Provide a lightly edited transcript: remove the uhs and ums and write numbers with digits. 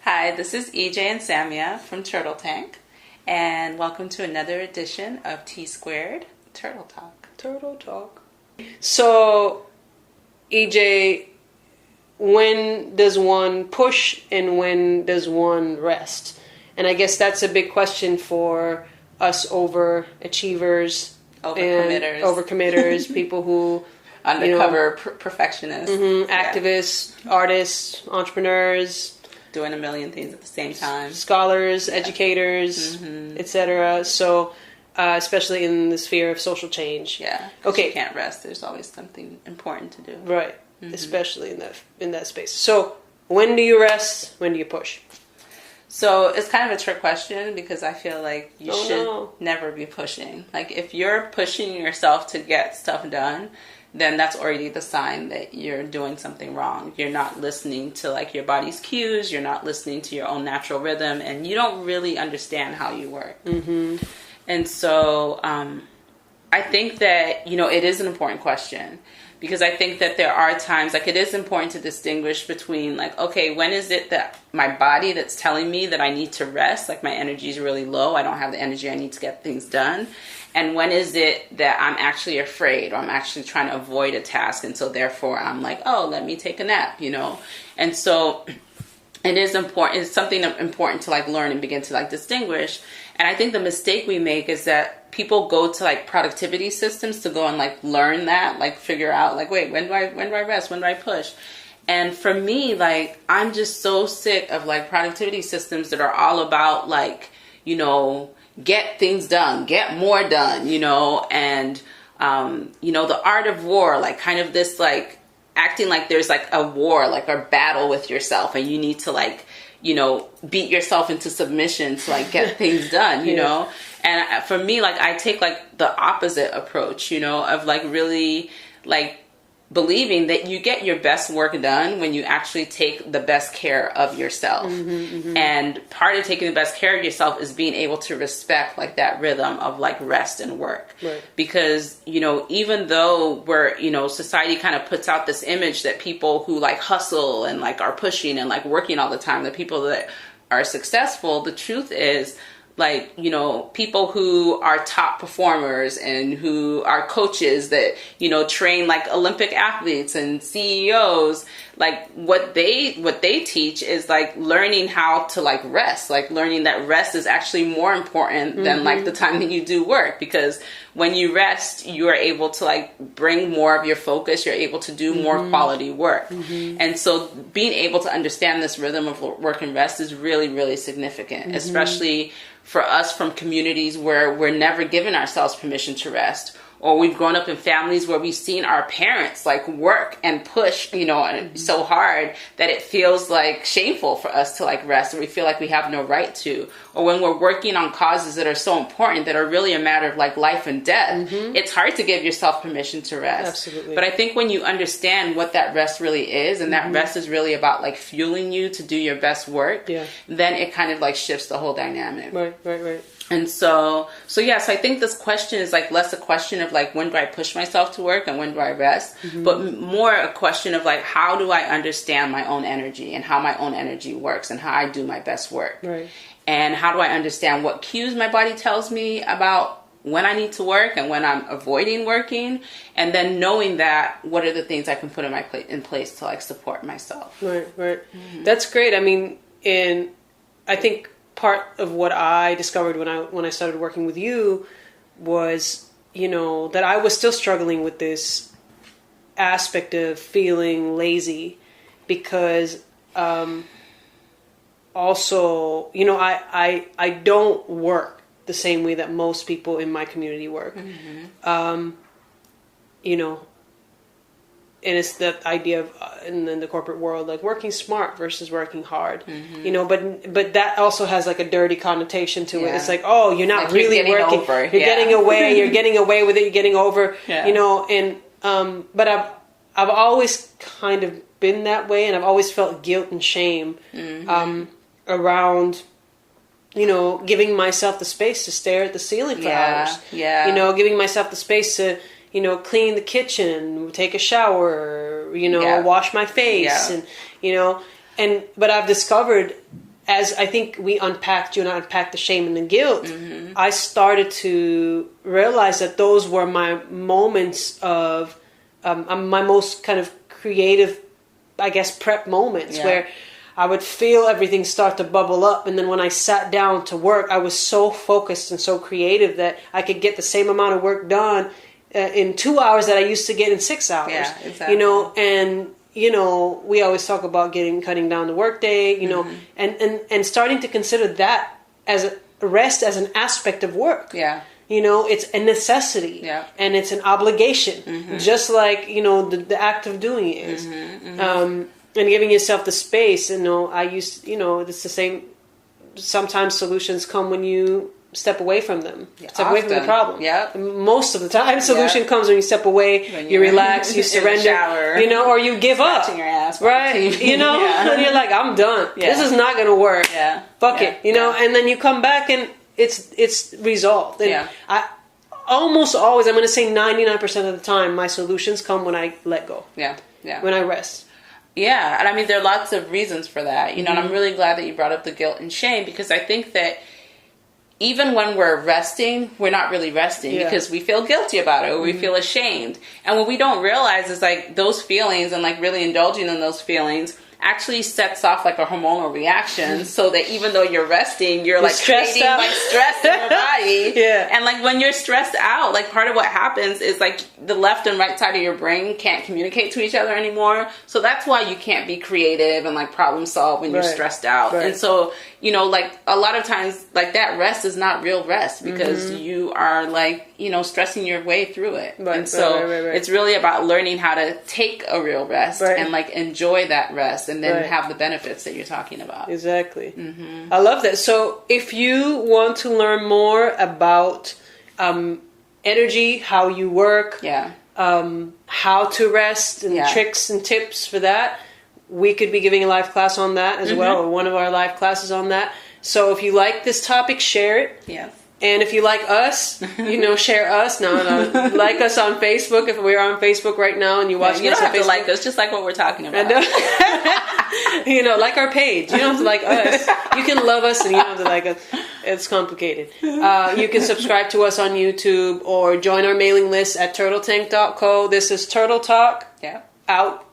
Hi, this is EJ and Samia from Turtle Tank, and welcome to another edition of T Squared Turtle Talk. Turtle Talk. So, EJ, when does one push and when does one rest? And I guess that's a big question for us overachievers, overcommitters, people who undercover perfectionists, activists, artists, entrepreneurs, doing a million things at the same time, scholars, educators, etc. So, especially in the sphere of social change. Yeah. Okay. You can't rest. There's always something important to do. Right. Especially in that space. So, when do you rest? When do you push? So it's kind of a trick question because I feel like you should never be pushing. Like if you're pushing yourself to get stuff done, then that's already the sign that you're doing something wrong. You're not listening to like your body's cues. You're not listening to your own natural rhythm, and you don't really understand how you work. And so I think that, it is an important question. Because I think that there are times, like it is important to distinguish between like, okay, when is it that my body that's telling me that I need to rest, like my energy is really low, I don't have the energy I need to get things done. And when is it that I'm actually afraid or I'm actually trying to avoid a task. And so therefore I'm like, oh, let me take a nap, And so it is important. It's something important to like learn and begin to like distinguish. And I think the mistake we make is that people go to like productivity systems to go and like learn that, like figure out like, wait, when do I rest? When do I push? And for me, like, I'm just so sick of like productivity systems that are all about like, get things done, get more done, and, the art of war, like kind of this like acting like there's like a war, like a battle with yourself and you need to like, beat yourself into submission to like get things done, you know? And for me, like I take like the opposite approach, of like really like believing that you get your best work done when you actually take the best care of yourself. And part of taking the best care of yourself is being able to respect like that rhythm of like rest and work. Right. Because, even though we're, society kind of puts out this image that people who like hustle and like are pushing and like working all the time, the people that are successful, the truth is like, people who are top performers and who are coaches that, train like Olympic athletes and CEOs, like what they teach is like learning how to like rest, like learning that rest is actually more important than like the time that you do work. Because when you rest, you are able to like bring more of your focus. You're able to do more quality work. And so being able to understand this rhythm of work and rest is really, really significant, especially for us from communities where we're never given ourselves permission to rest, or we've grown up in families where we've seen our parents like work and push, so hard that it feels like shameful for us to like rest, or we feel like we have no right to. Or when we're working on causes that are so important, that are really a matter of like life and death, it's hard to give yourself permission to rest. Absolutely. But I think when you understand what that rest really is, and that rest is really about like fueling you to do your best work, then it kind of like shifts the whole dynamic. Right. And so I think this question is like less a question of like, when do I push myself to work and when do I rest? But more a question of like, how do I understand my own energy and how my own energy works and how I do my best work? Right. And how do I understand what cues my body tells me about when I need to work and when I'm avoiding working? And then knowing that, what are the things I can put in place to like support myself? Right. That's great. I mean, and I think part of what I discovered when I started working with you was, that I was still struggling with this aspect of feeling lazy because, also, I don't work the same way that most people in my community work. And it's the idea of in the corporate world, like working smart versus working hard, but that also has like a dirty connotation to it. It's like, oh, you're not like really you're working. Over. You're getting away. You're getting away with it. You're getting over, and but I've always kind of been that way, and I've always felt guilt and shame around, giving myself the space to stare at the ceiling for hours. Giving myself the space to clean the kitchen, take a shower, wash my face, and but I've discovered as I think you and I unpacked the shame and the guilt, I started to realize that those were my moments of, my most kind of creative, I guess, prep moments where I would feel everything start to bubble up. And then when I sat down to work, I was so focused and so creative that I could get the same amount of work done in 2 hours that I used to get in 6 hours. Yeah, exactly. And we always talk about cutting down the workday, and starting to consider that as a rest as an aspect of work. Yeah. It's a necessity. Yeah. And it's an obligation, just like, the act of doing it is. And giving yourself the space. It's the same. Sometimes solutions come when you step away from them. Step away from the problem. Yeah. Most of the time, solution comes when you step away, you relax, you surrender, or you give up. Your ass, right? And you're like, I'm done. Yeah. This is not going to work. Yeah. Fuck it. And then you come back and it's resolved. And I almost always, I'm going to say 99% of the time, my solutions come when I let go. Yeah. Yeah. When I rest. Yeah. And I mean, there are lots of reasons for that, and I'm really glad that you brought up the guilt and shame, because I think that even when we're resting, we're not really resting because we feel guilty about it or we feel ashamed. And what we don't realize is like those feelings and like really indulging in those feelings actually sets off like a hormonal reaction, so that even though you're resting, you're like creating like stress in your body. And like when you're stressed out, like part of what happens is like the left and right side of your brain can't communicate to each other anymore. So that's why you can't be creative and like problem solve when you're stressed out. And so, like a lot of times like that rest is not real rest because you are like, stressing your way through it. And so it's really about learning how to take a real rest and like enjoy that rest and then have the benefits that you're talking about. Exactly. I love that. So if you want to learn more about energy, how you work, how to rest and tricks and tips for that, we could be giving a live class on that as well, or one of our live classes on that. So if you like this topic, share it. Yeah. And if you like us, share us. No, like us on Facebook. If we're on Facebook right now and you're watching you don't us on have to Facebook, like us, just like what we're talking about. Like our page. You don't have to like us. You can love us and you don't have to like us. It's complicated. You can subscribe to us on YouTube or join our mailing list at turtletank.co. This is Turtle Talk. Yeah. Out.